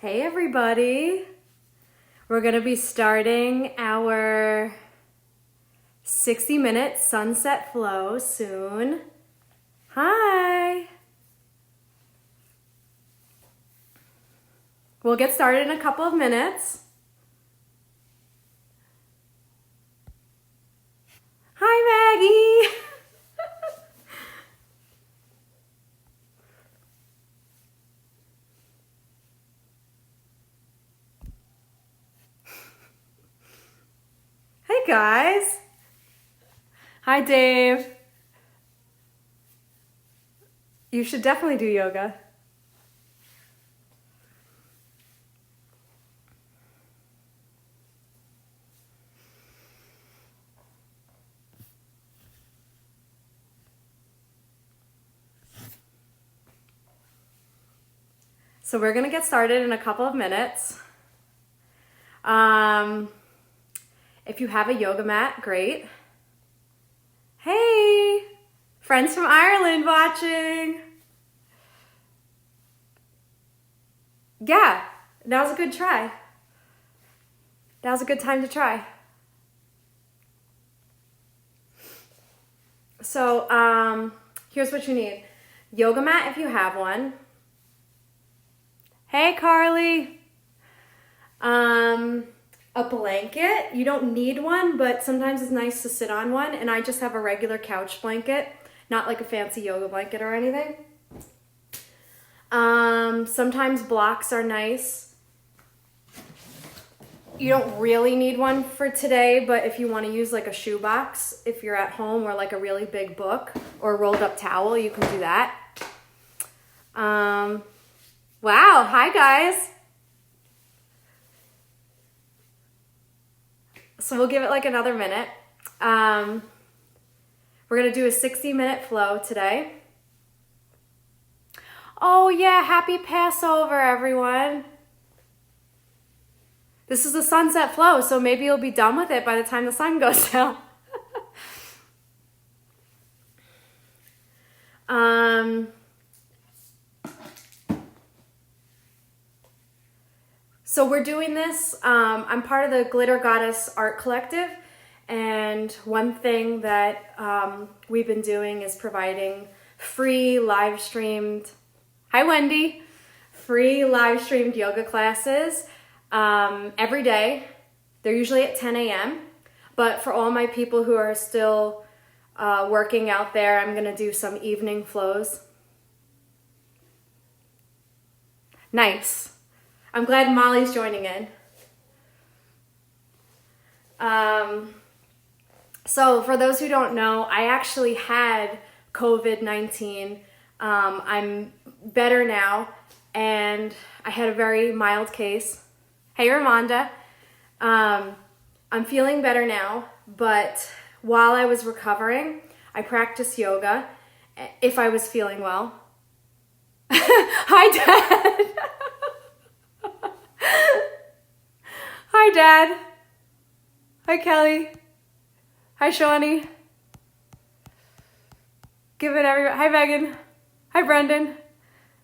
Hey everybody! We're going to be starting our 60-minute sunset flow soon. Hi! We'll get started in a couple of minutes. Hi Maggie! Hey guys! Hi Dave! You should definitely do yoga. So we're gonna get started in a couple of minutes. If you have a yoga mat, great. Hey, friends from Ireland watching. Yeah, now's a good try. Now's a good time to try. So here's what you need. Yoga mat if you have one. Hey Carly. A blanket. You don't need one, but sometimes it's nice to sit on one. And I just have a regular couch blanket, not like a fancy yoga blanket or anything. Sometimes blocks are nice. You don't really need one for today, but if you want to use like a shoebox, if you're at home, or like a really big book or a rolled up towel, you can do that. Wow. Hi guys. So we'll give it like another minute. We're going to do a 60-minute flow today. Oh yeah, happy Passover, everyone. This is a sunset flow, so maybe you'll be done with it by the time the sun goes down. So we're doing this, I'm part of the Glitter Goddess Art Collective, and one thing that we've been doing is providing free live streamed, hi Wendy, free live streamed yoga classes every day. They're usually at 10 a.m. But for all my people who are still working out there, I'm gonna do some evening flows. Nice. I'm glad Molly's joining in. So for those who don't know, I actually had COVID-19. I'm better now, and I had a very mild case. Hey, Ramonda. I'm feeling better now, but while I was recovering, I practiced yoga if I was feeling well. Hi, Dad. Hi, Dad. Hi, Kelly. Hi, Shawnee. Hi, Megan. Hi, Brendan.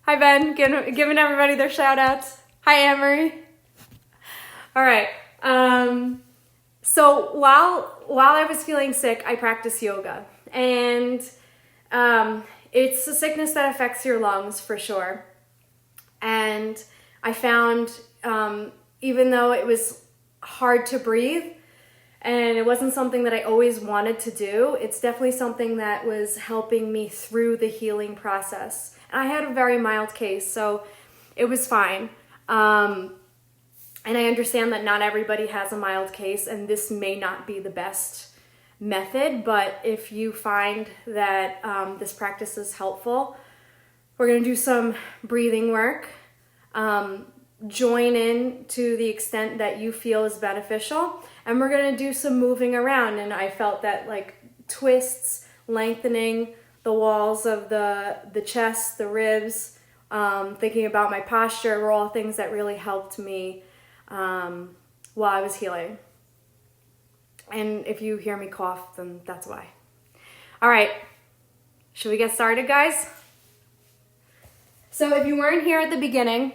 Hi, Ben. Giving everybody their shout outs. Hi, Amory. All right. So while I was feeling sick, I practiced yoga, and it's a sickness that affects your lungs for sure. And I found even though it was hard to breathe and it wasn't something that I always wanted to do, it's definitely something that was helping me through the healing process. And I had a very mild case, so it was fine. And I understand that not everybody has a mild case, and this may not be the best method, but if you find that this practice is helpful, we're going to do some breathing work. Join in to the extent that you feel is beneficial, and we're going to do some moving around. And I felt that like twists, lengthening the walls of the chest, the ribs, thinking about my posture were all things that really helped me while I was healing. And if you hear me cough, then that's why. All right, should we get started, guys? So if you weren't here at the beginning,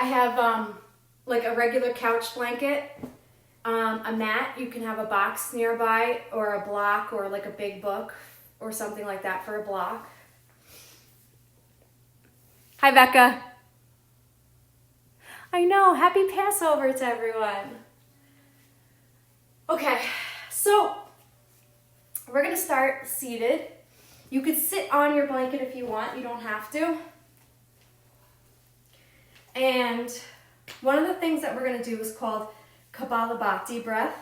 I have like a regular couch blanket, a mat. You can have a box nearby or a block or like a big book or something like that for a block. Hi, Becca. I know, happy Passover to everyone. Okay, so we're gonna start seated. You could sit on your blanket if you want, you don't have to. And one of the things that we're gonna do is called Kapalabhati breath.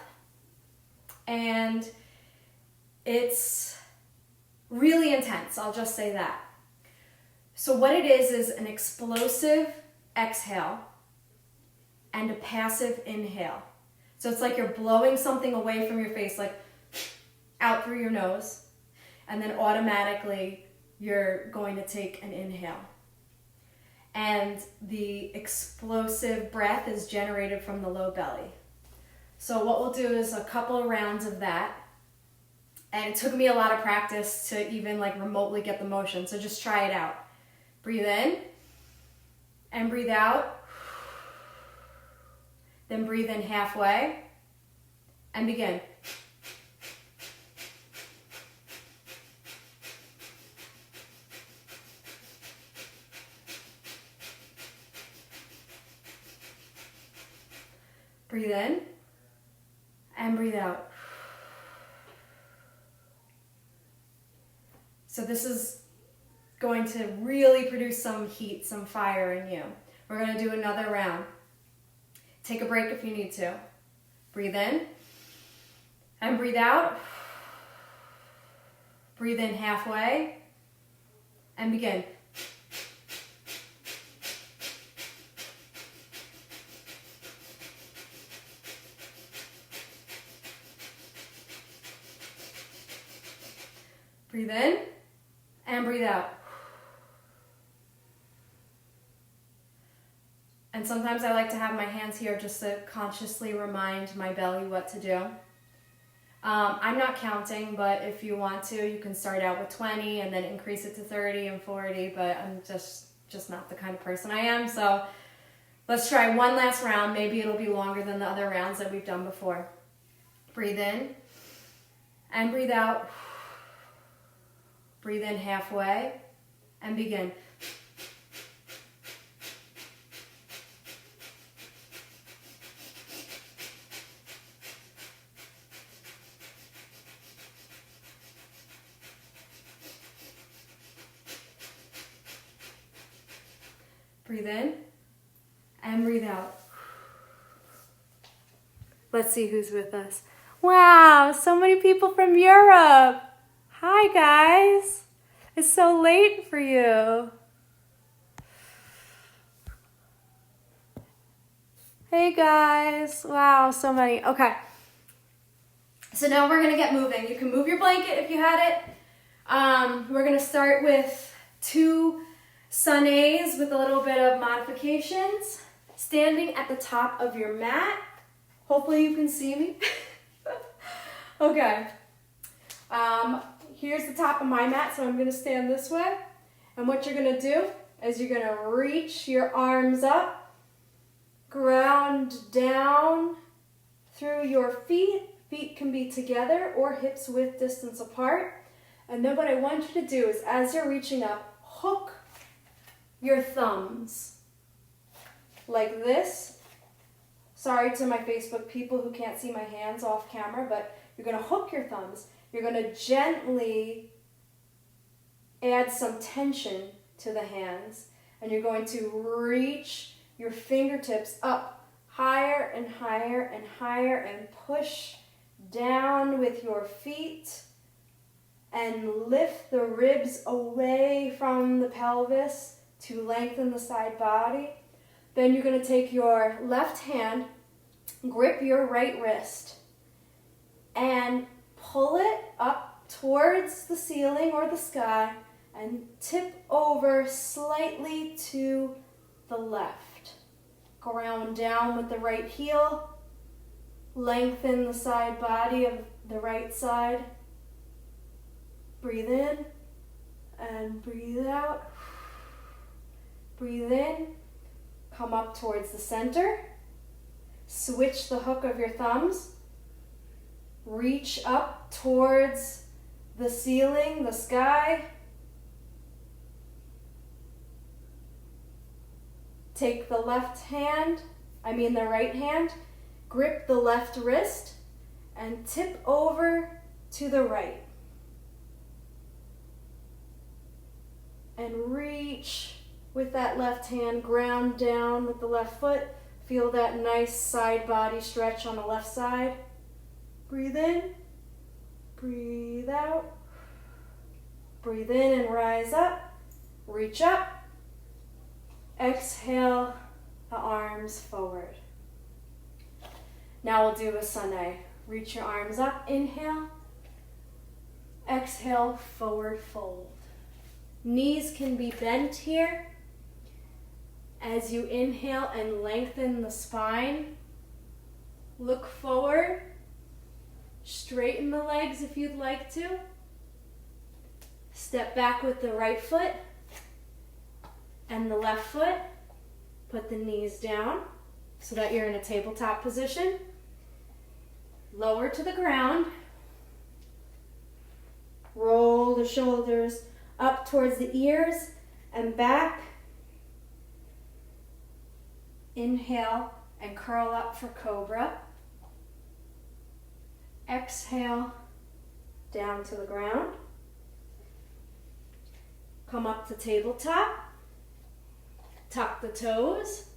And it's really intense, I'll just say that. So what it is an explosive exhale and a passive inhale. So it's like you're blowing something away from your face, like out through your nose, and then automatically you're going to take an inhale. And the explosive breath is generated from the low belly. So what we'll do is a couple of rounds of that. And it took me a lot of practice to even like remotely get the motion. So just try it out. Breathe in and breathe out. Then breathe in halfway and begin. Breathe in and breathe out. So this is going to really produce some heat, some fire in you. We're going to do another round. Take a break if you need to. Breathe in and breathe out. Breathe in halfway and begin. Breathe in and breathe out. And sometimes I like to have my hands here just to consciously remind my belly what to do. I'm not counting, but if you want to, you can start out with 20 and then increase it to 30 and 40, but I'm just not the kind of person I am. So let's try one last round. Maybe it'll be longer than the other rounds that we've done before. Breathe in and breathe out. Breathe in halfway and begin. Breathe in and breathe out. Let's see who's with us. Wow, so many people from Europe. Hi guys. It's so late for you. Hey guys. Wow, so many. Okay. So now we're going to get moving. You can move your blanket if you had it. We're going to start with 2 sunnies with a little bit of modifications. Standing at the top of your mat. Hopefully you can see me. Okay. Here's the top of my mat, so I'm going to stand this way. And what you're going to do is you're going to reach your arms up, ground down through your feet. Feet can be together or hips width distance apart. And then what I want you to do is as you're reaching up, hook your thumbs like this. Sorry to my Facebook people who can't see my hands off camera, but you're going to hook your thumbs. You're going to gently add some tension to the hands, and you're going to reach your fingertips up higher and higher and higher and push down with your feet and lift the ribs away from the pelvis to lengthen the side body. Then you're going to take your left hand, grip your right wrist, and pull it up towards the ceiling or the sky and tip over slightly to the left. Ground down with the right heel. Lengthen the side body of the right side. Breathe in and breathe out. Breathe in. come up towards the center. Switch the hook of your thumbs. Reach up towards the ceiling, the sky. Take the the right hand, grip the left wrist, and tip over to the right. And reach with that left hand, ground down with the left foot. Feel that nice side body stretch on the left side. Breathe in, breathe out. Breathe in and rise up, reach up. Exhale the arms forward. Now we'll do a sundae. Reach your arms up, inhale. Exhale, forward fold. Knees can be bent here. As you inhale and lengthen the spine, look forward. Straighten the legs if you'd like to. Step back with the right foot and the left foot. Put the knees down so that you're in a tabletop position. Lower to the ground. Roll the shoulders up towards the ears and back. Inhale and curl up for cobra. Exhale, down to the ground. Come up to tabletop. Tuck the toes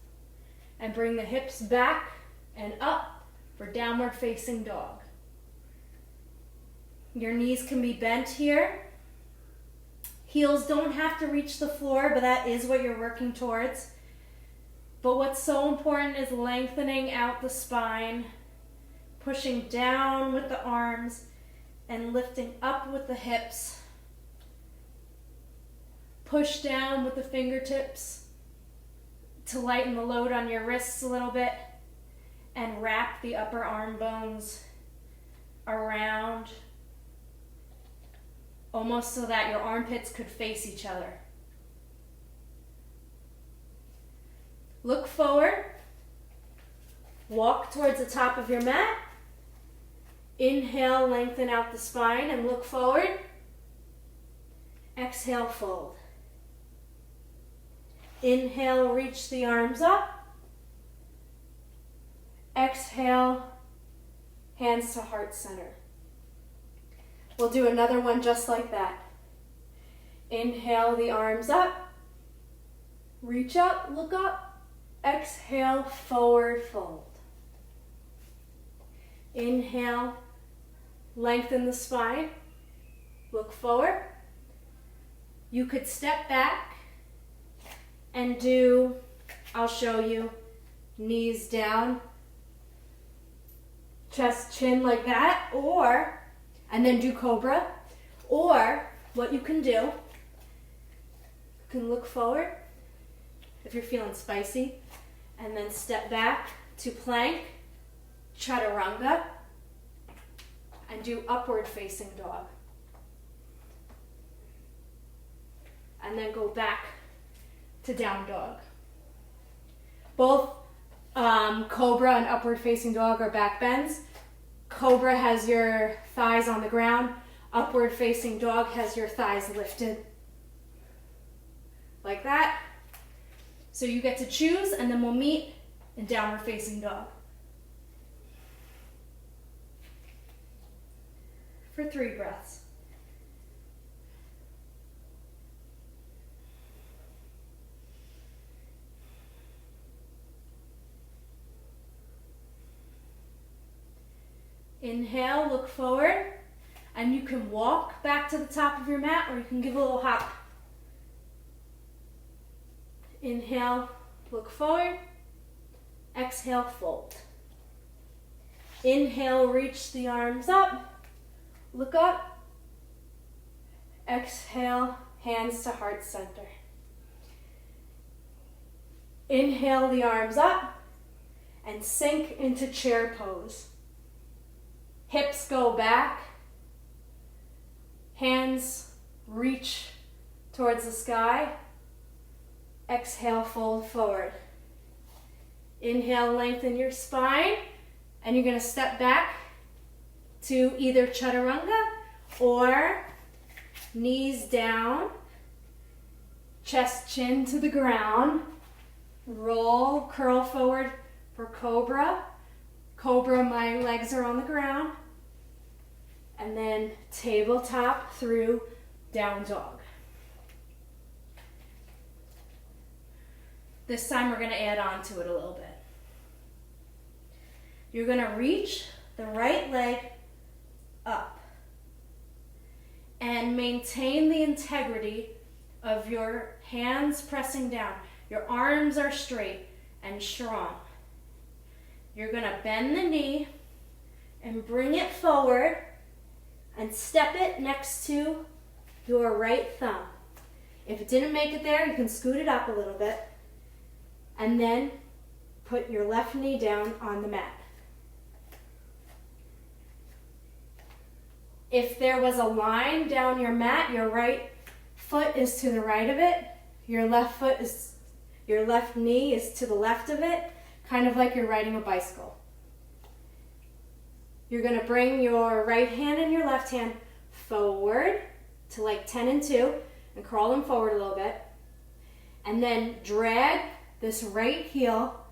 and bring the hips back and up for downward facing dog. Your knees can be bent here. Heels don't have to reach the floor, but that is what you're working towards. But what's so important is lengthening out the spine, pushing down with the arms, and lifting up with the hips. Push down with the fingertips to lighten the load on your wrists a little bit, and wrap the upper arm bones around, almost so that your armpits could face each other. Look forward. Walk towards the top of your mat. Inhale, lengthen out the spine and look forward. Exhale, fold. Inhale, reach the arms up. Exhale, hands to heart center. We'll do another one just like that. Inhale the arms up. Reach up, look up. Exhale, forward fold. Inhale, lengthen the spine. Look forward. You could step back and do, I'll show you, knees down, chest, chin like that, and then do cobra. Or what you can do, you can look forward if you're feeling spicy, and then step back to plank, chaturanga, and do upward facing dog. And then go back to down dog. Both cobra and upward facing dog are back bends. Cobra has your thighs on the ground. Upward facing dog has your thighs lifted. Like that. So you get to choose, and then we'll meet in downward facing dog. For 3 breaths. Inhale, look forward, and you can walk back to the top of your mat, or you can give a little hop. Inhale, look forward. Exhale, fold. Inhale, reach the arms up. Look up. Exhale, hands to heart center. Inhale the arms up and sink into chair pose. Hips go back. Hands reach towards the sky. Exhale, fold forward. Inhale, lengthen your spine, and you're going to step back to either chaturanga or knees down, chest chin to the ground, roll, curl forward for cobra. Cobra, my legs are on the ground, and then tabletop through down dog. This time we're going to add on to it a little bit. You're going to reach the right leg up and maintain the integrity of your hands pressing down. Your arms are straight and strong. You're going to bend the knee and bring it forward and step it next to your right thumb. If it didn't make it there, you can scoot it up a little bit and then put your left knee down on the mat. If there was a line down your mat, your right foot is to the right of it, your left knee is to the left of it, kind of like you're riding a bicycle. You're going to bring your right hand and your left hand forward to like 10 and 2 and crawl them forward a little bit. And then drag this right heel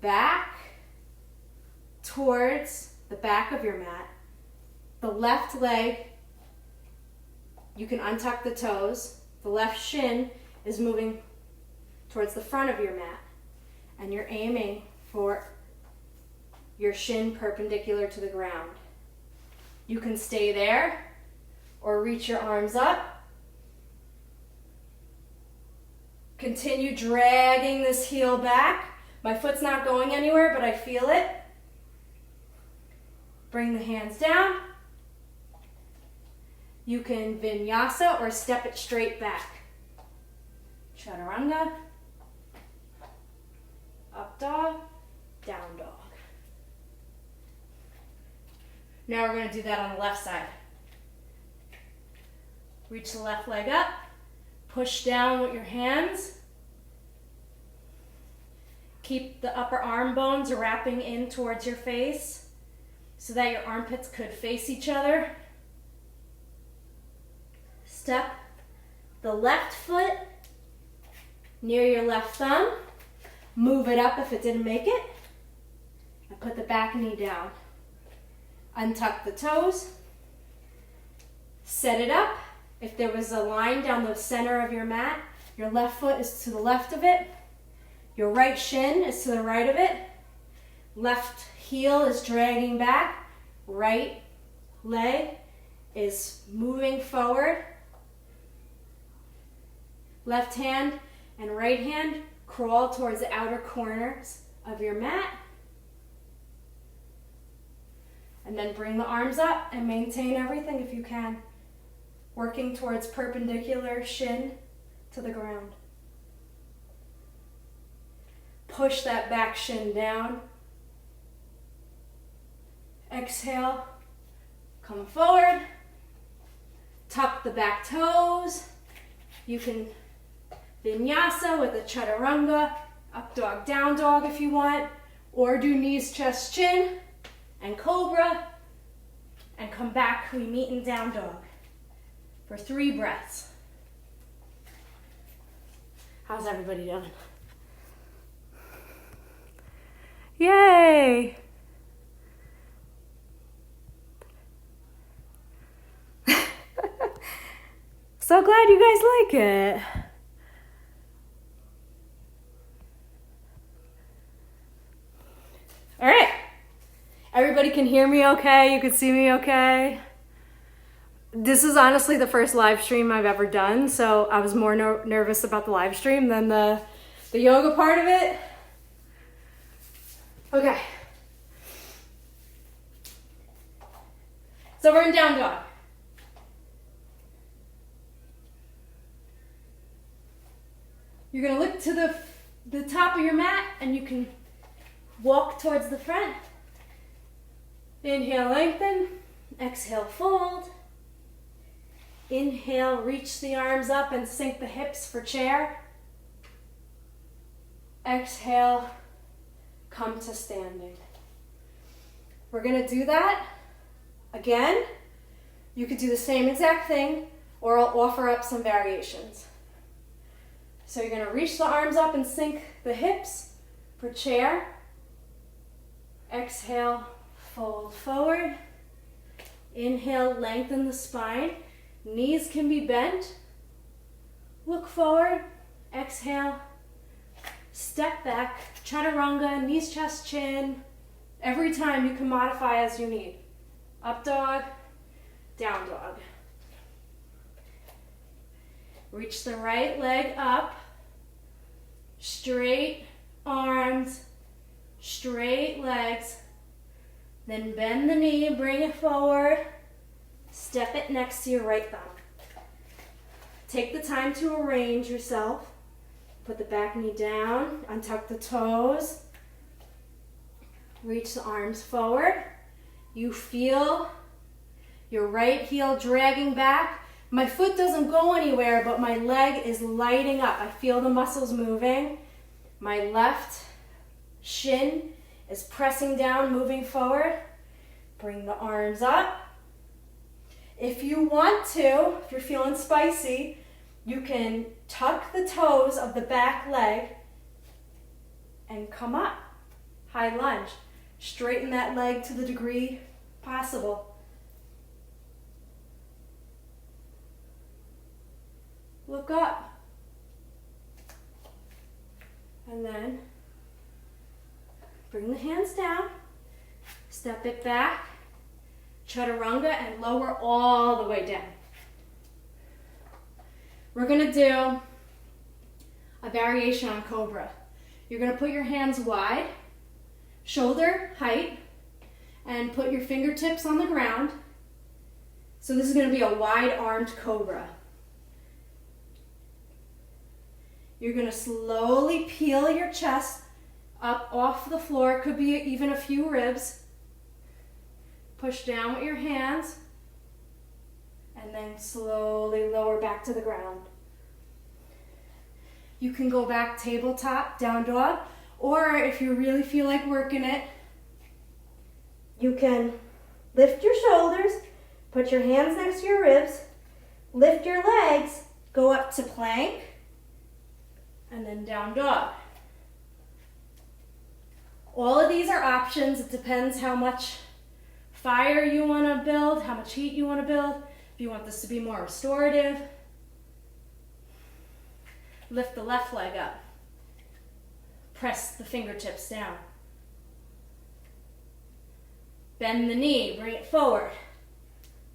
back towards the back of your mat. The left leg, you can untuck the toes. The left shin is moving towards the front of your mat. And you're aiming for your shin perpendicular to the ground. You can stay there or reach your arms up. Continue dragging this heel back. My foot's not going anywhere, but I feel it. Bring the hands down. You can vinyasa or step it straight back. Chaturanga. Up dog, down dog. Now we're going to do that on the left side. Reach the left leg up, push down with your hands. Keep the upper arm bones wrapping in towards your face so that your armpits could face each other. Step the left foot near your left thumb. Move it up if it didn't make it. And put the back knee down. Untuck the toes. Set it up. If there was a line down the center of your mat, your left foot is to the left of it. Your right shin is to the right of it. Left heel is dragging back. Right leg is moving forward. Left hand and right hand crawl towards the outer corners of your mat. And then bring the arms up and maintain everything if you can. Working towards perpendicular shin to the ground. Push that back shin down. Exhale. Come forward. Tuck the back toes. You can vinyasa with a chaturanga, up dog, down dog if you want, or do knees, chest, chin, and cobra, and come back. We meet in down dog for 3 breaths. How's everybody doing? Yay! So glad you guys like it. All right. Everybody can hear me okay? You can see me okay? This is honestly the first live stream I've ever done, so I was more nervous about the live stream than the yoga part of it. Okay. So we're in down dog. You're going to look to the top of your mat and you can walk towards the front. Inhale, lengthen. Exhale, fold. Inhale, reach the arms up and sink the hips for chair. Exhale, come to standing. We're gonna do that again. You could do the same exact thing, or I'll offer up some variations. So you're gonna reach the arms up and sink the hips for chair. Exhale, fold forward. Inhale, lengthen the spine. Knees can be bent. Look forward. Exhale. Step back. Chaturanga, knees, chest, chin. Every time you can modify as you need. Up dog, down dog. Reach the right leg up. Straight arms, straight legs. Then bend the knee, bring it forward. Step it next to your right thumb. Take the time to arrange yourself. Put the back knee down, untuck the toes. Reach the arms forward. You feel your right heel dragging back. My foot doesn't go anywhere, but my leg is lighting up. I feel the muscles moving. My left shin is pressing down, moving forward. Bring the arms up. If you want to, if you're feeling spicy, you can tuck the toes of the back leg and come up. High lunge. Straighten that leg to the degree possible. Look up. And then bring the hands down. Step it back. Chaturanga and lower all the way down. We're going to do a variation on Cobra. You're going to put your hands wide, shoulder height, and put your fingertips on the ground. So this is going to be a wide-armed Cobra. You're going to slowly peel your chest up off the floor. It could be even a few ribs. Push down with your hands. And then slowly lower back to the ground. You can go back tabletop, down dog. Or if you really feel like working it, you can lift your shoulders, put your hands next to your ribs, lift your legs, go up to plank, and then down dog. All of these are options. It depends how much fire you want to build, how much heat you want to build. If you want this to be more restorative, lift the left leg up. Press the fingertips down. Bend the knee, bring it forward.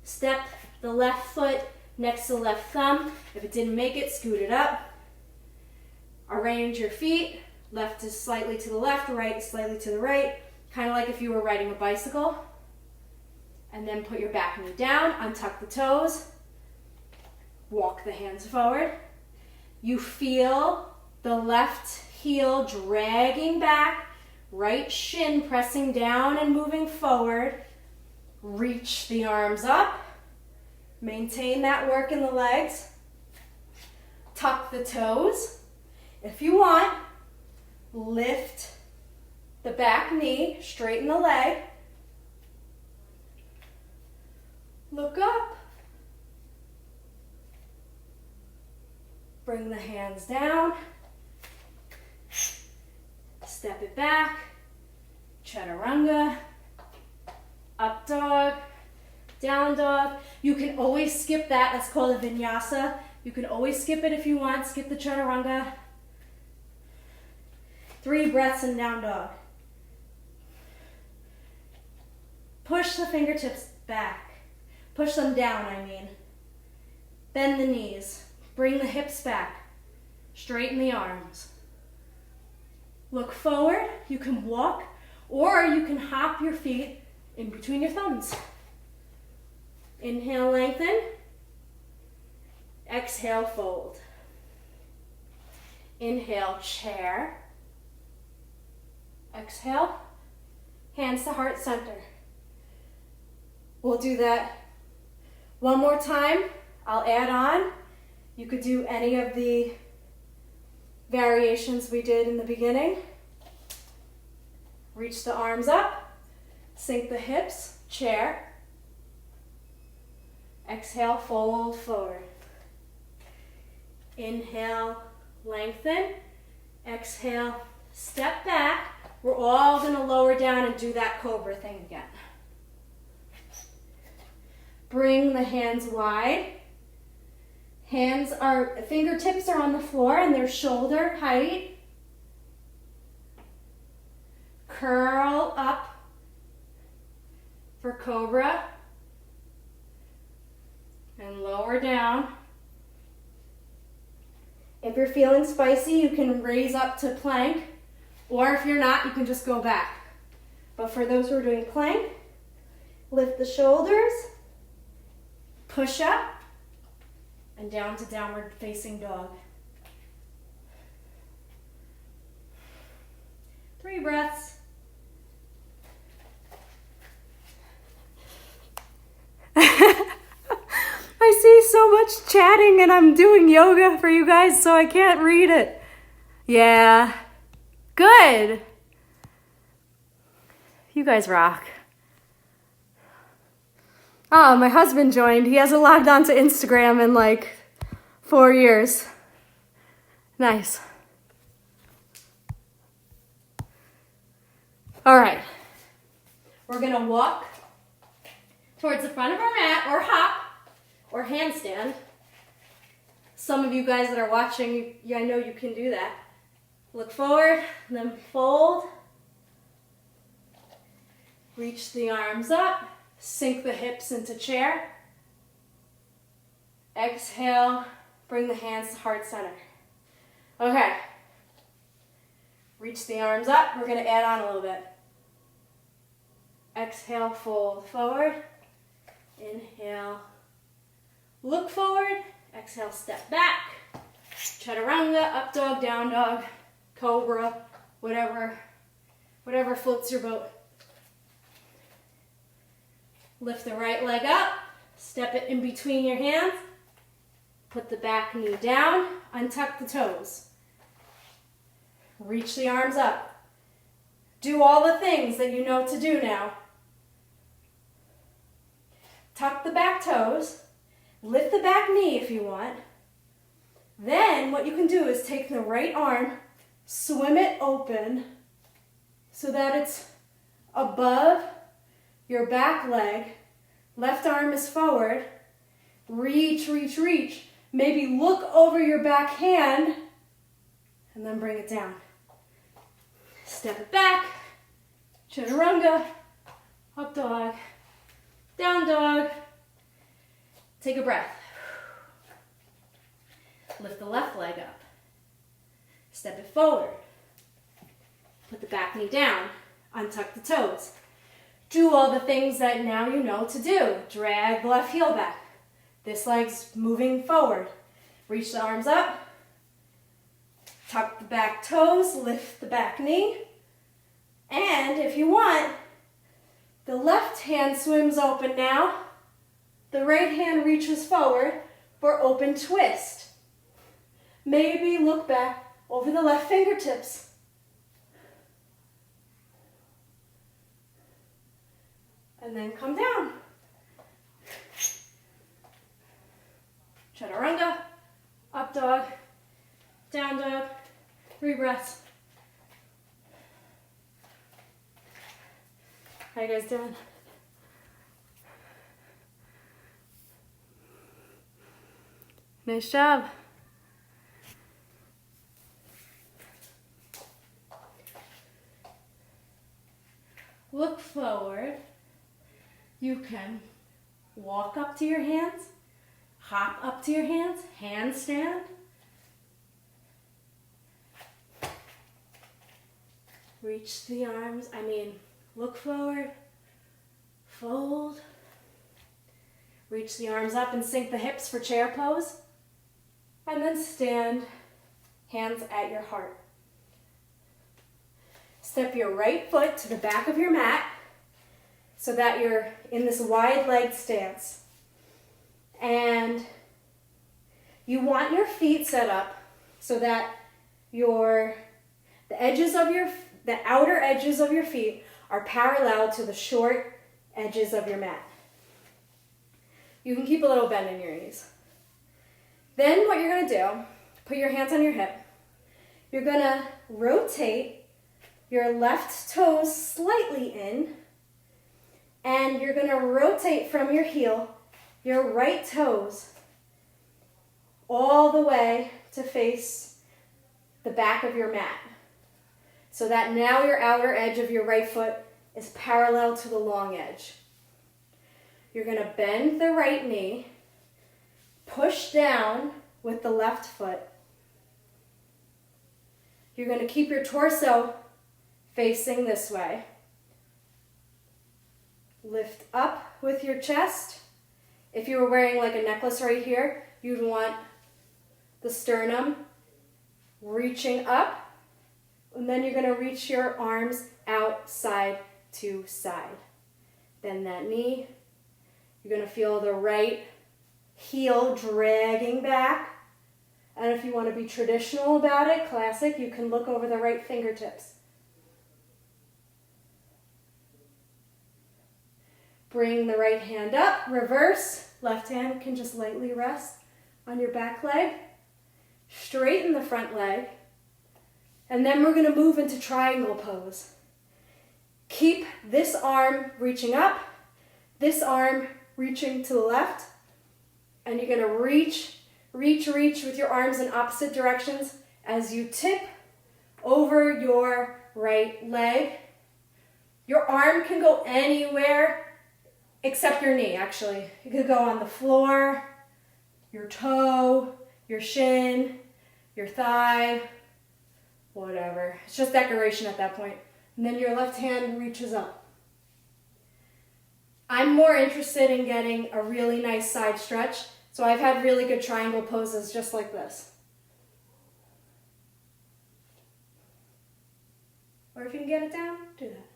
Step the left foot next to the left thumb. If it didn't make it, scoot it up. Arrange your feet. Left is slightly to the left, right is slightly to the right. Kind of like if you were riding a bicycle. And then put your back knee down, untuck the toes. Walk the hands forward. You feel the left heel dragging back, right shin pressing down and moving forward. Reach the arms up. Maintain that work in the legs. Tuck the toes. If you want, lift the back knee, straighten the leg. Look up. Bring the hands down. Step it back. Chaturanga. Up dog. Down dog. You can always skip that. That's called a vinyasa. You can always skip it if you want. Skip the chaturanga. 3 breaths and down dog. Push the fingertips back. Push them down, I mean. Bend the knees. Bring the hips back. Straighten the arms. Look forward. You can walk, or you can hop your feet in between your thumbs. Inhale, lengthen. Exhale, fold. Inhale, chair. Exhale, hands to heart center. We'll do that one more time. I'll add on. You could do any of the variations we did in the beginning. Reach the arms up, sink the hips, chair. Exhale, fold forward. Inhale, lengthen. Exhale, step back. We're all going to lower down and do that cobra thing again. Bring the hands wide. Fingertips are on the floor and they're shoulder height. Curl up for cobra. And lower down. If you're feeling spicy, you can raise up to plank. Or if you're not, you can just go back. But for those who are doing plank, lift the shoulders, push up, and down to downward facing dog. 3 breaths. I see so much chatting and I'm doing yoga for you guys, so I can't read it. Yeah. Good. You guys rock. Oh, my husband joined. He hasn't logged on to Instagram in like 4 years. Nice. All right. We're going to walk towards the front of our mat or hop or handstand. Some of you guys that are watching, I know you can do that. Look forward, then fold. Reach the arms up, sink the hips into chair. Exhale, bring the hands to heart center. Okay. Reach the arms up, we're gonna add on a little bit. Exhale, fold forward. Inhale, look forward. Exhale, step back. Chaturanga, up dog, down dog, cobra, whatever floats your boat. Lift the right leg up, step it in between your hands, put the back knee down, untuck the toes. Reach the arms up. Do all the things that you know to do now. Tuck the back toes, lift the back knee if you want. Then what you can do is take the right arm, swim it open so that it's above your back leg. Left arm is forward. Reach, reach, reach. Maybe look over your back hand and then bring it down. Step it back. Chaturanga. Up dog. Down dog. Take a breath. Lift the left leg up. Step it forward. Put the back knee down. Untuck the toes. Do all the things that now you know to do. Drag the left heel back. This leg's moving forward. Reach the arms up. Tuck the back toes. Lift the back knee. And if you want, the left hand swims open now. The right hand reaches forward for open twist. Maybe look back over the left fingertips. And then come down. Chaturanga, up dog, down dog, 3 breaths. How you guys doing? Nice job. Look forward. You can walk up to your hands, hop up to your hands, handstand. Reach the arms, look forward, fold. Reach the arms up and sink the hips for chair pose. And then stand, hands at your heart. Step your right foot to the back of your mat so that you're in this wide leg stance. And you want your feet set up so that the edges of your the outer edges of your feet are parallel to the short edges of your mat. You can keep a little bend in your knees. Then what you're going to do, put your hands on your hip. You're going to rotate your left toes slightly in, and you're going to rotate from your heel, your right toes, all the way to face the back of your mat. So that now your outer edge of your right foot is parallel to the long edge. You're going to bend the right knee, push down with the left foot. You're going to keep your torso facing this way. Lift up with your chest. If you were wearing like a necklace right here, you'd want the sternum reaching up, and then you're going to reach your arms out side to side. Bend that knee. You're going to feel the right heel dragging back. And if you want to be traditional about it, classic, you can look over the right fingertips. Bring the right hand up, reverse. Left hand can just lightly rest on your back leg. Straighten the front leg. And then we're going to move into triangle pose. Keep this arm reaching up, this arm reaching to the left, and you're going to reach with your arms in opposite directions as you tip over your right leg. Your arm can go anywhere except your knee, actually. It could go on the floor, your toe, your shin, your thigh, whatever. It's just decoration at that point. And then your left hand reaches up. I'm more interested in getting a really nice side stretch, so I've had really good triangle poses just like this. Or if you can get it down, do that.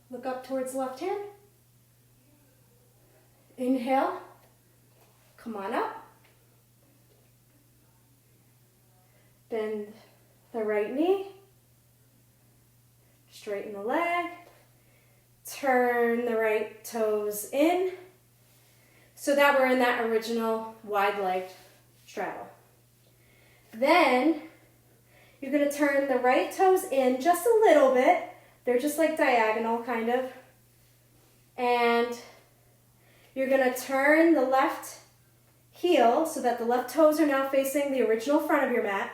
Look up towards the left hand. Inhale. Come on up. Bend the right knee. Straighten the leg. Turn the right toes in so that we're in that original wide-legged straddle. Then you're going to turn the right toes in just a little bit. They're just like diagonal, kind of. And you're going to turn the left heel so that the left toes are now facing the original front of your mat.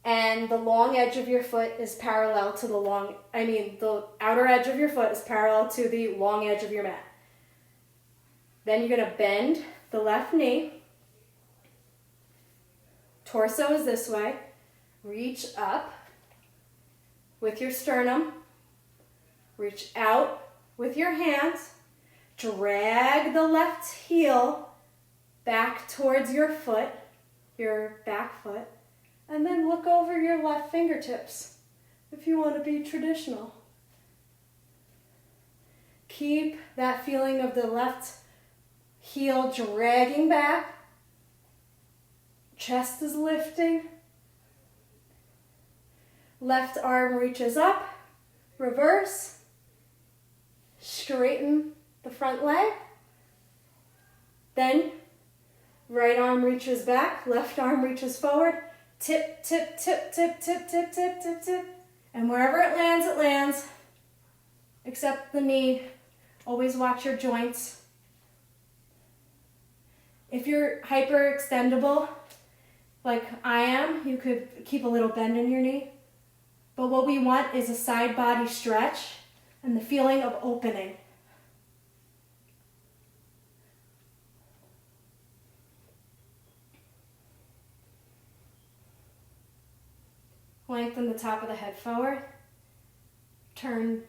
And the long edge of your foot is parallel to the outer edge of your foot is parallel to the long edge of your mat. Then you're going to bend the left knee. Torso is this way. Reach up with your sternum. Reach out with your hands. Drag the left heel back towards your foot, your back foot. And then look over your left fingertips if you want to be traditional. Keep that feeling of the left heel dragging back. Chest is lifting. Left arm reaches up. Reverse. Straighten the front leg. Then right arm reaches back. Left arm reaches forward. Tip, tip, tip, tip, tip, tip, tip, tip, tip. And wherever it lands, except the knee. Always watch your joints. If you're hyperextendable, like I am, you could keep a little bend in your knee. But what we want is a side body stretch and the feeling of opening. Lengthen the top of the head forward. Turn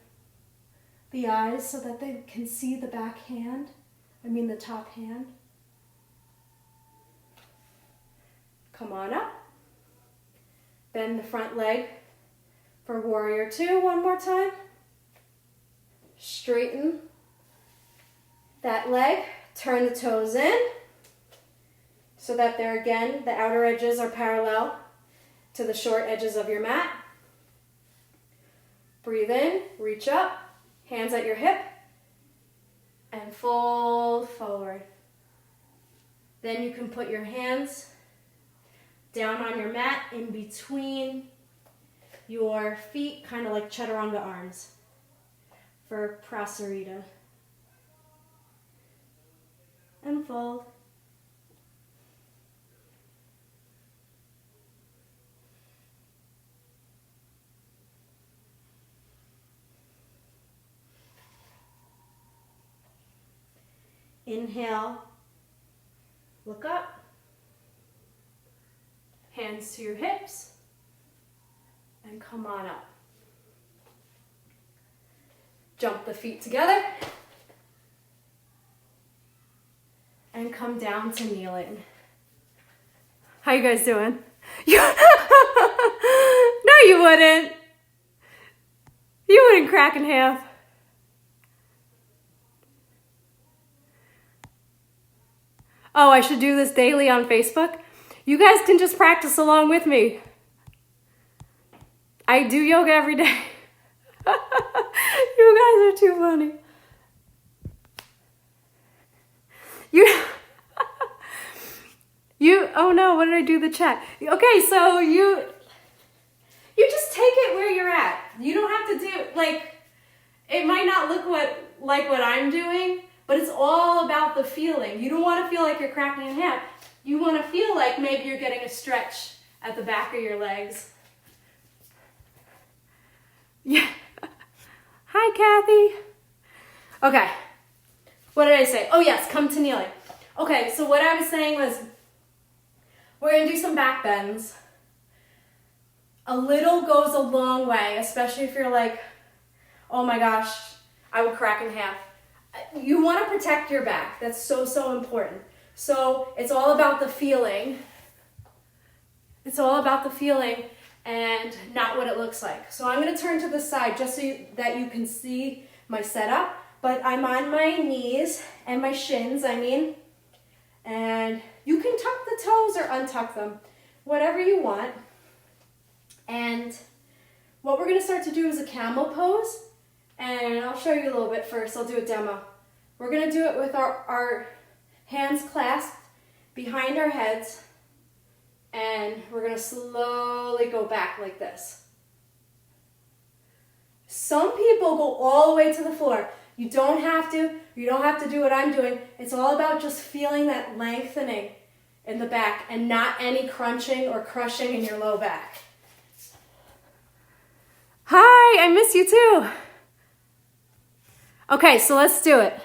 the eyes so that they can see the the top hand. Come on up. Bend the front leg for warrior two one more time. Straighten that leg. Turn the toes in so that the outer edges are parallel to the short edges of your mat. Breathe in, reach up, hands at your hip, and fold forward. Then you can put your hands down on your mat in between your feet, kind of like chaturanga arms for prasarita. And fold. Inhale, look up, hands to your hips, and come on up. Jump the feet together, and come down to kneeling. How you guys doing? No, you wouldn't. You wouldn't crack in half. Oh, I should do this daily on Facebook? You guys can just practice along with me. I do yoga every day. You guys are too funny. Oh no, what did I do the chat? Okay, so you just take it where you're at. You don't have to do, like, it might not look like what I'm doing, but it's all about the feeling. You don't want to feel like you're cracking in half. You want to feel like maybe you're getting a stretch at the back of your legs. Yeah. Hi, Kathy. Okay. What did I say? Oh, yes, come to kneeling. Okay, so what I was saying was we're going to do some back bends. A little goes a long way, especially if you're like, oh my gosh, I would crack in half. You want to protect your back. That's so, so important. So it's all about the feeling. It's all about the feeling and not what it looks like. So I'm going to turn to the side just so that you can see my setup. But I'm on my knees and my shins, and you can tuck the toes or untuck them, whatever you want. And what we're going to start to do is a camel pose. And I'll show you a little bit first. I'll do a demo. We're going to do it with our hands clasped behind our heads. And we're going to slowly go back like this. Some people go all the way to the floor. You don't have to. You don't have to do what I'm doing. It's all about just feeling that lengthening in the back and not any crunching or crushing in your low back. Hi, I miss you too. Okay, so let's do it.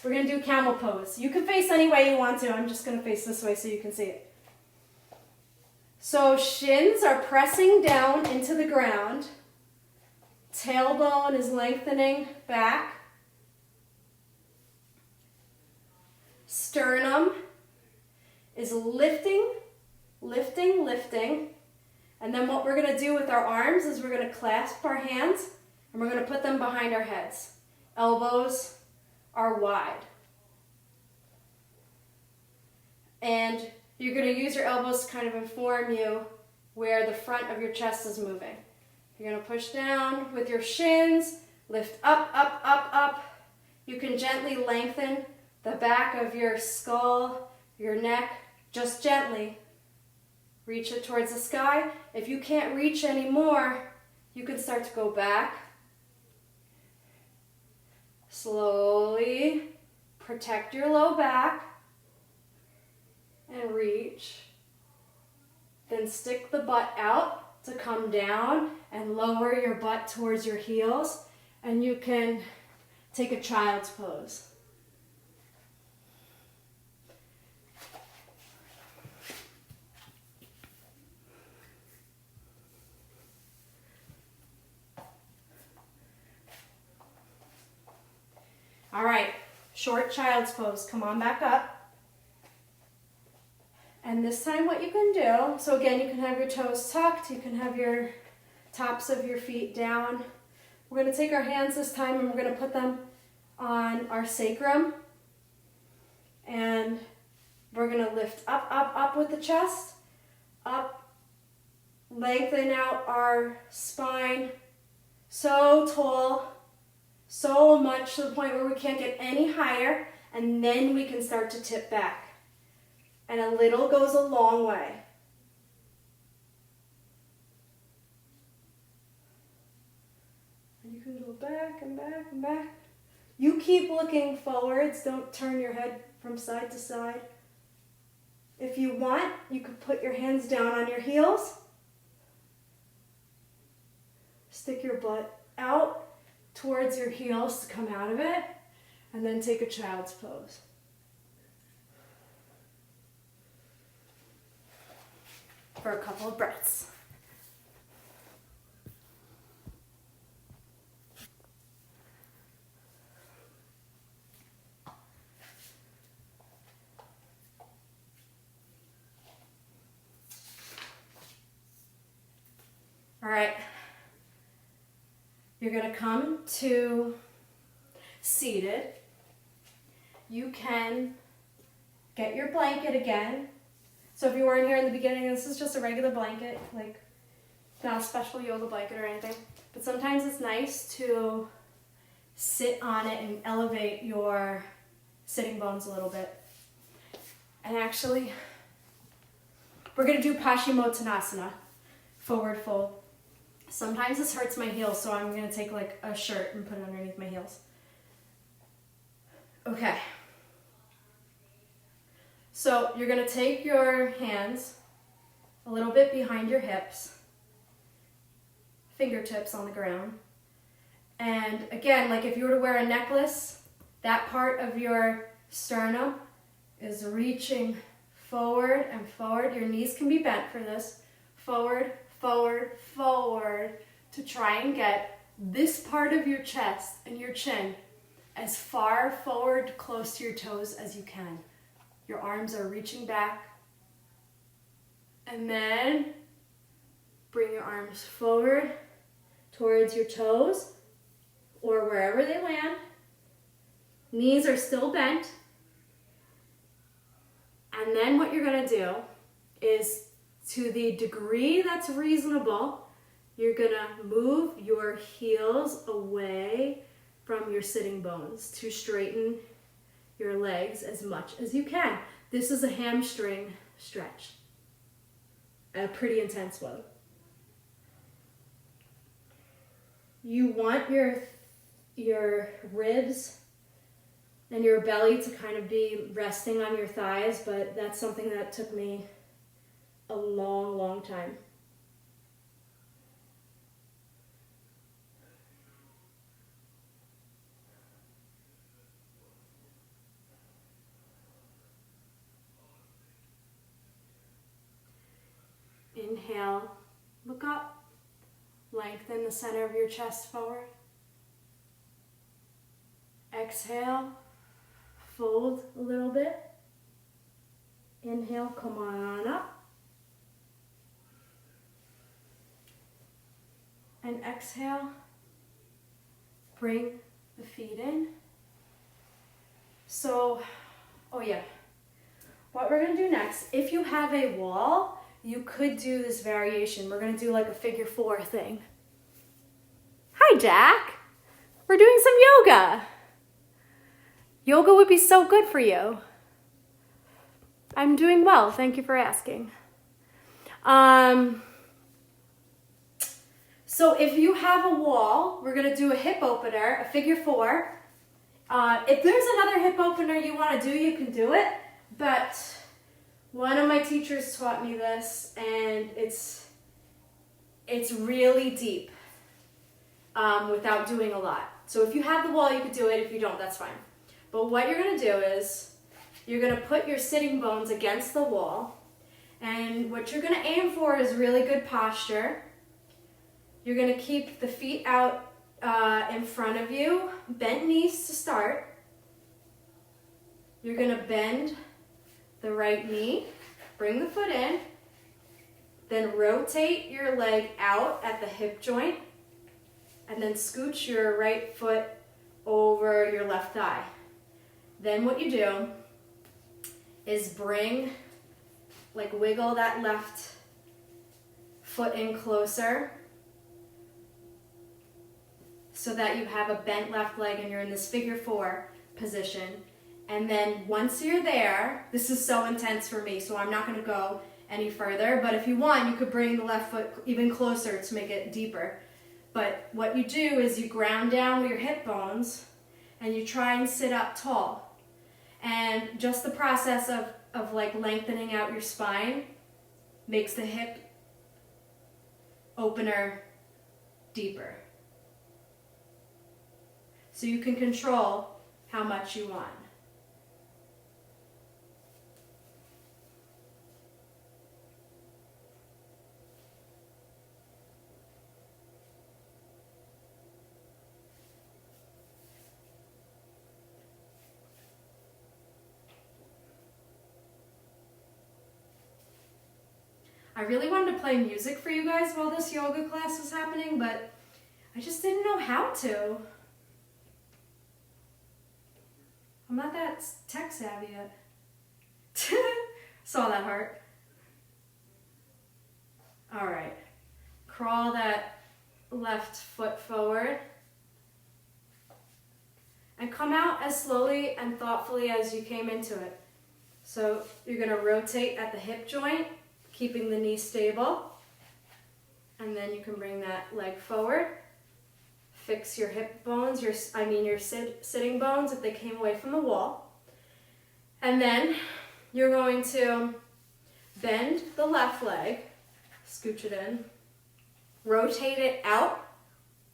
We're going to do camel pose. You can face any way you want to. I'm just going to face this way so you can see it. So shins are pressing down into the ground. Tailbone is lengthening back. Sternum is lifting, lifting, lifting. And then what we're going to do with our arms is we're going to clasp our hands and we're going to put them behind our heads. Elbows are wide. And you're going to use your elbows to kind of inform you where the front of your chest is moving. You're going to push down with your shins, lift up, up, up, up. You can gently lengthen the back of your skull, your neck, just gently. Reach it towards the sky. If you can't reach anymore, you can start to go back. Slowly protect your low back and reach. Then stick the butt out to come down and lower your butt towards your heels, and you can take a child's pose. All right, short child's pose. Come on back up. And this time what you can do, so again, you can have your toes tucked, you can have your tops of your feet down. We're going to take our hands this time and we're going to put them on our sacrum. And we're going to lift up, up, up with the chest. Up, lengthen out our spine so tall, so much to the point where we can't get any higher, and then we can start to tip back. And a little goes a long way. And you can go back and back and back. You keep looking forwards. Don't turn your head from side to side. If you want, you could put your hands down on your heels. Stick your butt out towards your heels to come out of it, and then take a child's pose. For a couple of breaths. All right. You're going to come to seated. You can get your blanket again. So if you weren't here in the beginning, this is just a regular blanket, like not a special yoga blanket or anything. But sometimes it's nice to sit on it and elevate your sitting bones a little bit. And actually, we're going to do Paschimottanasana, forward fold. Sometimes this hurts my heels, so I'm going to take like a shirt and put it underneath my heels. Okay. So you're going to take your hands a little bit behind your hips, fingertips on the ground. And again, like if you were to wear a necklace, that part of your sternum is reaching forward and forward. Your knees can be bent for this. Forward, forward, forward, to try and get this part of your chest and your chin as far forward, close to your toes as you can. Your arms are reaching back. And then bring your arms forward towards your toes or wherever they land. Knees are still bent. And then what you're going to do is, to the degree that's reasonable, you're going to move your heels away from your sitting bones to straighten your legs as much as you can. This is a hamstring stretch, a pretty intense one. You want your ribs and your belly to kind of be resting on your thighs, but that's something that took me a long, long time. Inhale, look up, lengthen the center of your chest forward. Exhale, fold a little bit. Inhale, come on up. And exhale, bring the feet in. So, oh yeah, what we're gonna do next, if you have a wall, you could do this variation. We're gonna do like a figure 4 thing. Hi, Jack. We're doing some yoga. Yoga would be so good for you. I'm doing well, thank you for asking. So if you have a wall, we're gonna do a hip opener, a figure 4. If there's another hip opener you wanna do, you can do it, but one of my teachers taught me this, and it's really deep without doing a lot. So if you have the wall, you could do it. If you don't, that's fine. But what you're gonna do is, you're gonna put your sitting bones against the wall, and what you're gonna aim for is really good posture. You're gonna keep the feet out in front of you, bent knees to start. You're gonna bend the right knee, bring the foot in, then rotate your leg out at the hip joint, and then scooch your right foot over your left thigh. Then what you do is wiggle that left foot in closer so that you have a bent left leg and you're in this figure 4 position. And then once you're there, this is so intense for me, so I'm not going to go any further, but if you want, you could bring the left foot even closer to make it deeper. But what you do is you ground down with your hip bones and you try and sit up tall. And just the process of like lengthening out your spine makes the hip opener deeper. So you can control how much you want. I really wanted to play music for you guys while this yoga class was happening, but I just didn't know how to. I'm not that tech savvy yet. Saw that heart. All right. Crawl that left foot forward. And come out as slowly and thoughtfully as you came into it. So you're going to rotate at the hip joint, keeping the knee stable. And then you can bring that leg forward. Fix your hip bones, your sitting bones if they came away from the wall. And then you're going to bend the left leg, scooch it in, rotate it out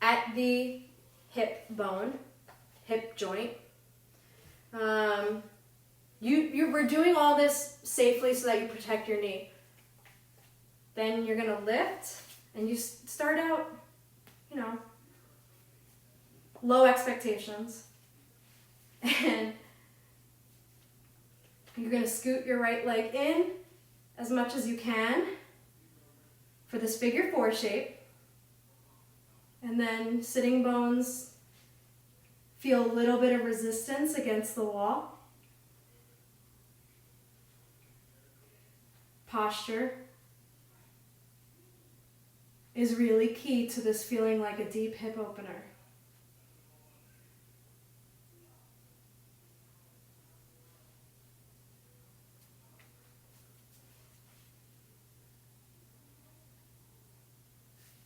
at the hip bone, hip joint. We're doing all this safely so that you protect your knee. Then you're gonna lift and you start out, low expectations. And you're gonna scoot your right leg in as much as you can for this figure 4 shape. And then sitting bones feel a little bit of resistance against the wall. Posture is really key to this feeling like a deep hip opener.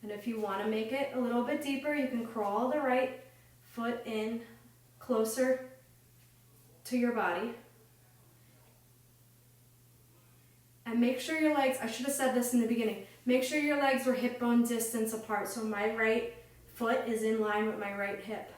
And if you want to make it a little bit deeper, you can crawl the right foot in closer to your body. And make sure your legs, I should have said this in the beginning, make sure your legs were hip bone distance apart so my right foot is in line with my right hip.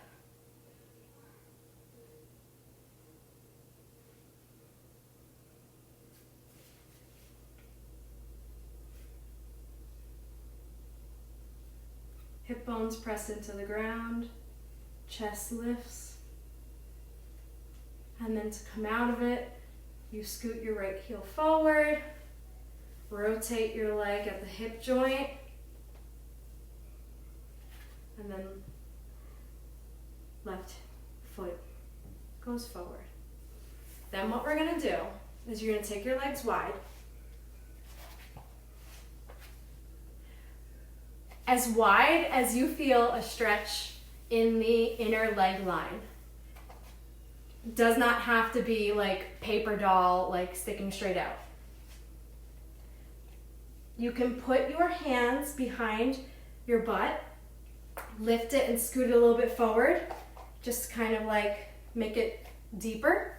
Hip bones press into the ground, chest lifts, and then to come out of it, you scoot your right heel forward, rotate your leg at the hip joint, and then left foot goes forward. Then what we're gonna do is you're gonna take your legs wide, as you feel a stretch in the inner leg line. It does not have to be like paper doll, like sticking straight out. You can put your hands behind your butt, lift it and scoot it a little bit forward, just kind of like make it deeper.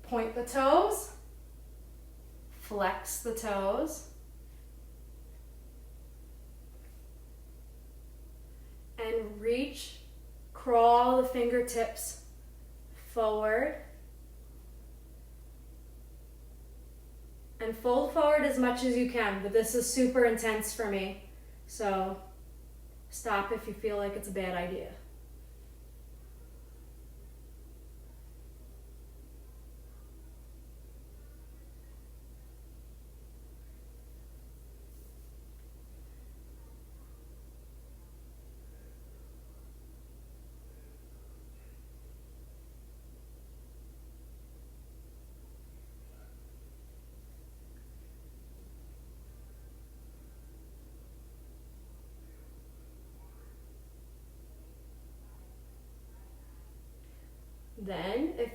Point the toes, flex the toes, and reach, crawl the fingertips forward. And fold forward as much as you can, but this is super intense for me, so stop if you feel like it's a bad idea.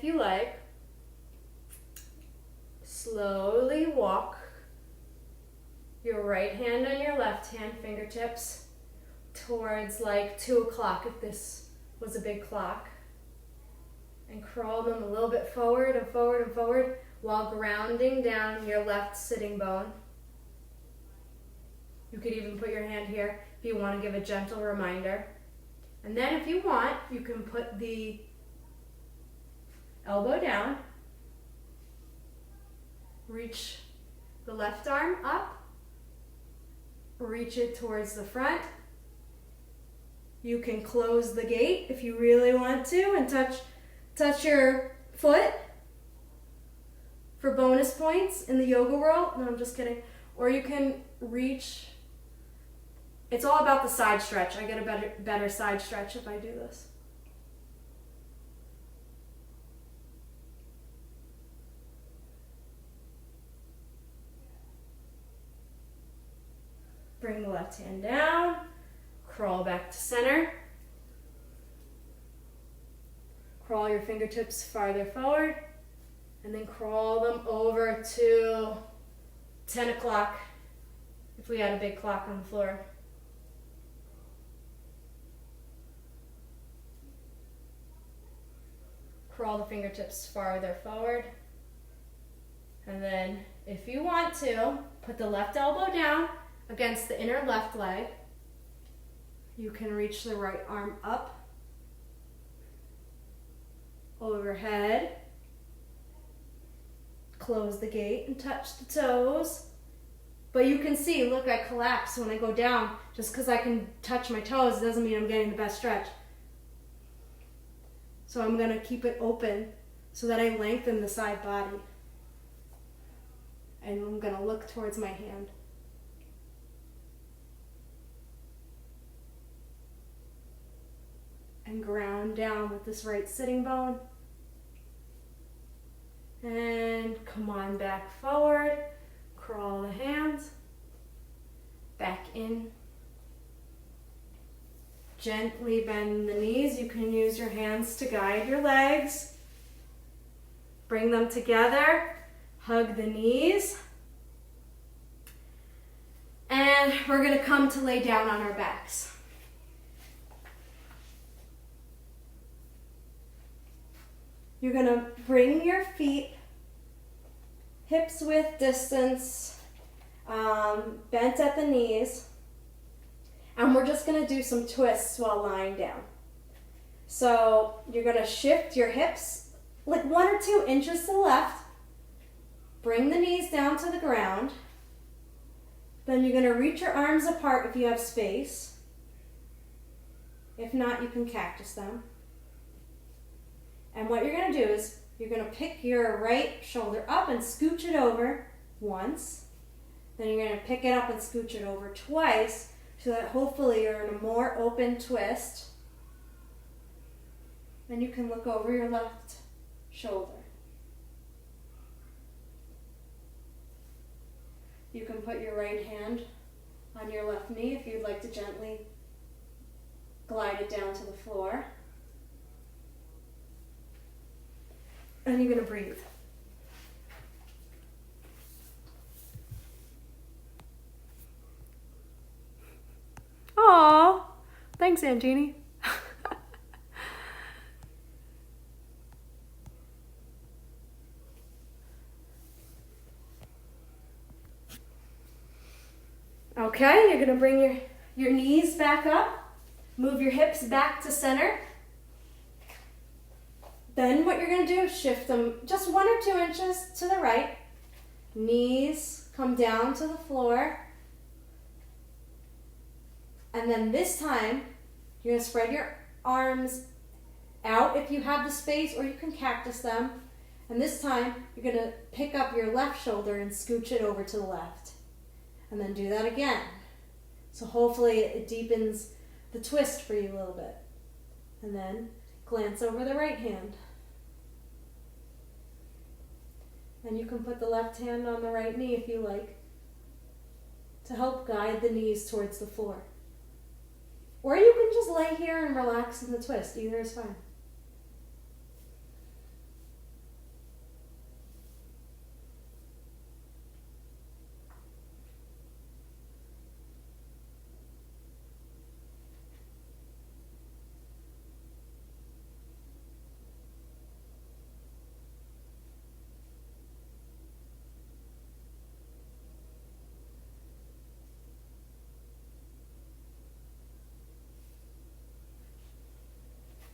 if you like, slowly walk your right hand and your left hand fingertips towards like 2 o'clock if this was a big clock. And crawl them a little bit forward and forward and forward while grounding down your left sitting bone. You could even put your hand here if you want to give a gentle reminder. And then if you want, you can put the elbow down, reach the left arm up, reach it towards the front. You can close the gate if you really want to and touch your foot for bonus points in the yoga world. No, I'm just kidding. Or you can reach. It's all about the side stretch. I get a better side stretch if I do this. Bring the left hand down, crawl back to center. Crawl your fingertips farther forward, and then crawl them over to 10 o'clock if we had a big clock on the floor. Crawl the fingertips farther forward. And then, if you want to, put the left elbow down against the inner left leg. You can reach the right arm up, overhead. Close the gate and touch the toes. But you can see, look, I collapse when I go down. Just because I can touch my toes doesn't mean I'm getting the best stretch. So I'm going to keep it open so that I lengthen the side body. And I'm going to look towards my hand. And ground down with this right sitting bone. And come on back forward. Crawl the hands back in. Gently bend the knees. You can use your hands to guide your legs. Bring them together. Hug the knees. And we're going to come to lay down on our backs. You're going to bring your feet hips width distance, bent at the knees. And we're just going to do some twists while lying down. So you're going to shift your hips like 1 or 2 inches to the left. Bring the knees down to the ground. Then you're going to reach your arms apart if you have space. If not, you can cactus them. And what you're going to do is you're going to pick your right shoulder up and scooch it over once. Then you're going to pick it up and scooch it over twice so that hopefully you're in a more open twist. Then you can look over your left shoulder. You can put your right hand on your left knee if you'd like to gently glide it down to the floor. And you're going to breathe. Aw, thanks, Aunt Jeannie. Okay, you're going to bring your knees back up. Move your hips back to center. Then what you're going to do is shift them just 1 or 2 inches to the right. Knees come down to the floor. And then this time, you're going to spread your arms out if you have the space, or you can cactus them. And this time, you're going to pick up your left shoulder and scooch it over to the left. And then do that again. So hopefully it deepens the twist for you a little bit. And then glance over the right hand. And you can put the left hand on the right knee if you like, to help guide the knees towards the floor. Or you can just lay here and relax in the twist. Either is fine.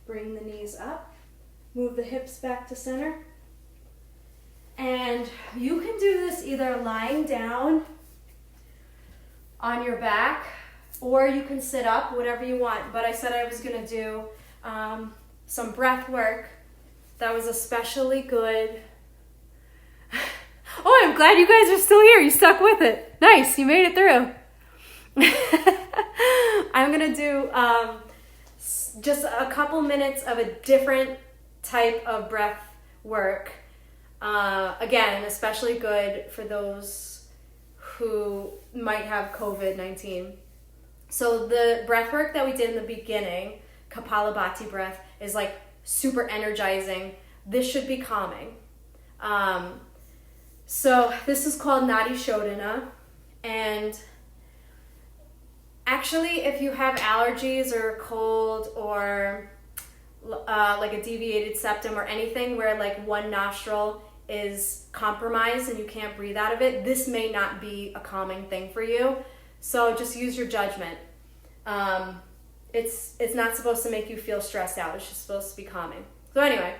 bring the knees up, move the hips back to center. And you can do this either lying down on your back, or you can sit up, whatever you want. But I said I was gonna do some breath work that was especially good. Oh, I'm glad you guys are still here. You stuck with it. Nice, you made it through. I'm gonna do just a couple minutes of a different type of breath work. Again, especially good for those who might have COVID-19. So the breath work that we did in the beginning, Kapalabhati breath, is like super energizing. This should be calming. So this is called Nadi Shodhana. And actually, if you have allergies or a cold or like a deviated septum or anything where like one nostril is compromised and you can't breathe out of it, this may not be a calming thing for you. So just use your judgment. It's not supposed to make you feel stressed out. It's just supposed to be calming. So anyway,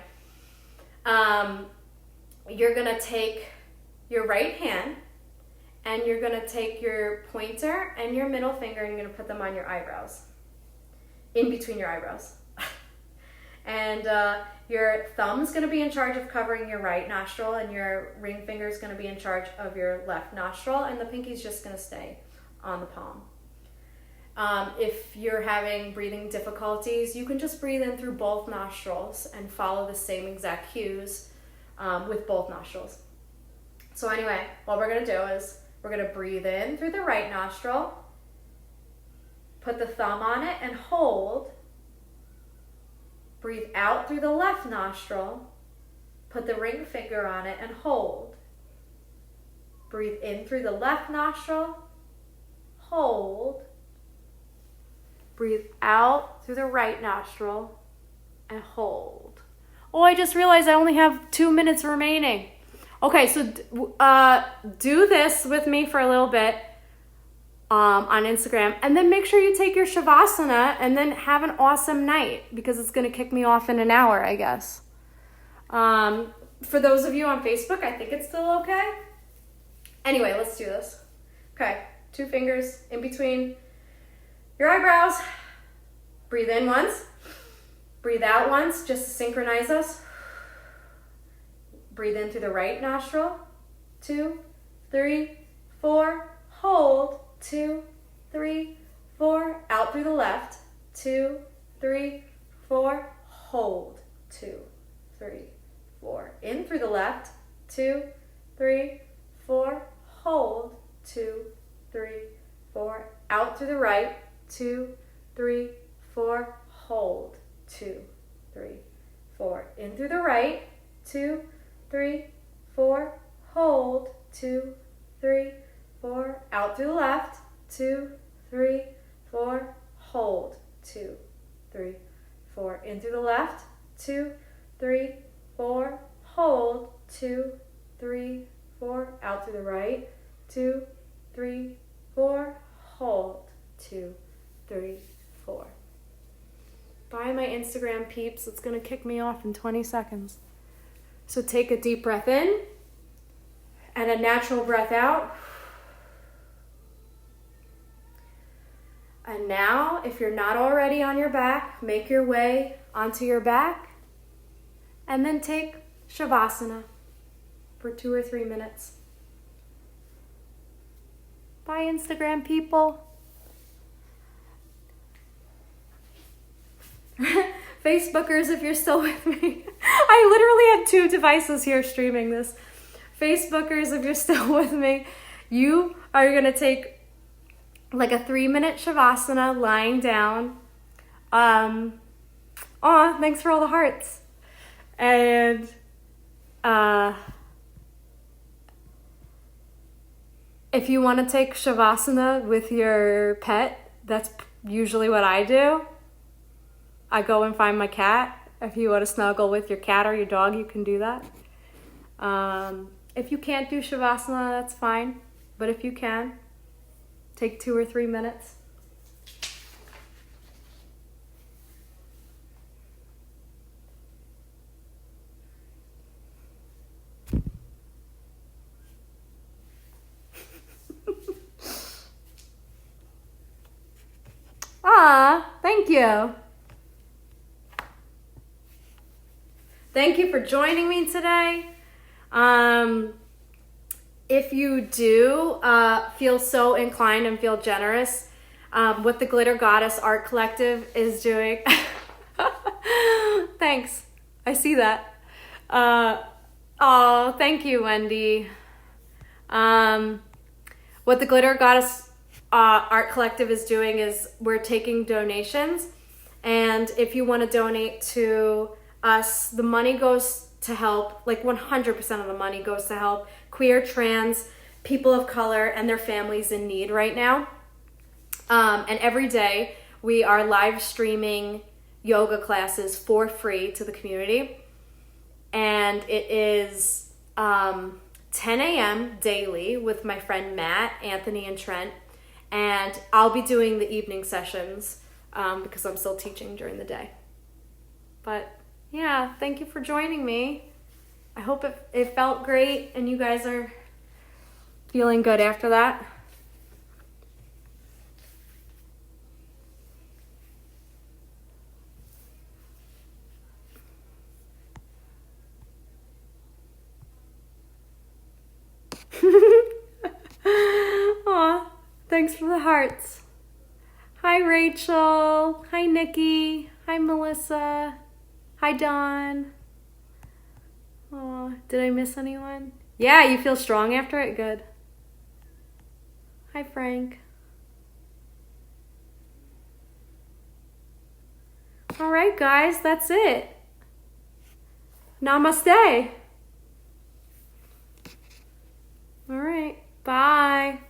you're gonna take your right hand and you're gonna take your pointer and your middle finger and you're gonna put them on your eyebrows, in between your eyebrows. And your thumb's gonna be in charge of covering your right nostril, and your ring finger is gonna be in charge of your left nostril, and the pinky's just gonna stay on the palm. If you're having breathing difficulties, you can just breathe in through both nostrils and follow the same exact cues with both nostrils. So anyway, what we're gonna do is we're gonna breathe in through the right nostril, put the thumb on it and hold. Breathe out through the left nostril, put the ring finger on it and hold. Breathe in through the left nostril, hold. Breathe out through the right nostril and hold. Oh, I just realized I only have 2 minutes remaining. Okay, so do this with me for a little bit on Instagram, and then make sure you take your Shavasana and then have an awesome night, because it's going to kick me off in an hour, I guess. For those of you on Facebook, I think it's still okay. Anyway, let's do this. Okay, 2 fingers in between your eyebrows. Breathe in once. Breathe out once, just to synchronize us. Breathe in through the right nostril. 2, 3, 4. Hold. 2, 3, 4. Out through the left. 2, 3, 4. Hold. 2, 3, 4. In through the left. 2, 3, 4. Hold. 2, 3, 4. Out through the right. 2, 3, 4. Hold. 2, 3, 4. In through the right. 2, 3, 4. Hold. 2, 3, 4. Out through the left. 2, 3, 4. Hold. 2, 3, 4. In through the left. 2, 3, 4. Hold. 2, 3, 4. Out through the right. 2, 3, 4. Hold. 2, 3, 4. Bye, my Instagram peeps. It's going to kick me off in 20 seconds. So take a deep breath in and a natural breath out. And now, if you're not already on your back, make your way onto your back and then take Shavasana for 2 or 3 minutes. Bye, Instagram people. Facebookers, if you're still with me. I literally have 2 devices here streaming this. Facebookers, if you're still with me, you are going to take like a 3-minute Shavasana lying down. Thanks for all the hearts. And if you want to take Shavasana with your pet, that's usually what I do. I go and find my cat. If you want to snuggle with your cat or your dog, you can do that. If you can't do Shavasana, that's fine. But if you can, take 2 or 3 minutes. Thank you. Thank you for joining me today. If you do feel so inclined and feel generous, what the Glitter Goddess Art Collective is doing. Thanks. I see that. Oh, thank you, Wendy. What the Glitter Goddess Art Collective is doing is we're taking donations. And if you want to donate to us, the money goes to help, like 100% of the money goes to help queer, trans, people of color, and their families in need right now. And every day we are live streaming yoga classes for free to the community. And it is 10 a.m. daily with my friend Matt, Anthony, and Trent. And I'll be doing the evening sessions because I'm still teaching during the day. But yeah, thank you for joining me. I hope it felt great and you guys are feeling good after that. Aw, thanks for the hearts. Hi, Rachel. Hi, Nikki. Hi, Melissa. Hi, Dawn. Aw, did I miss anyone? Yeah, you feel strong after it? Good. Hi, Frank. All right, guys, that's it. Namaste. All right, bye.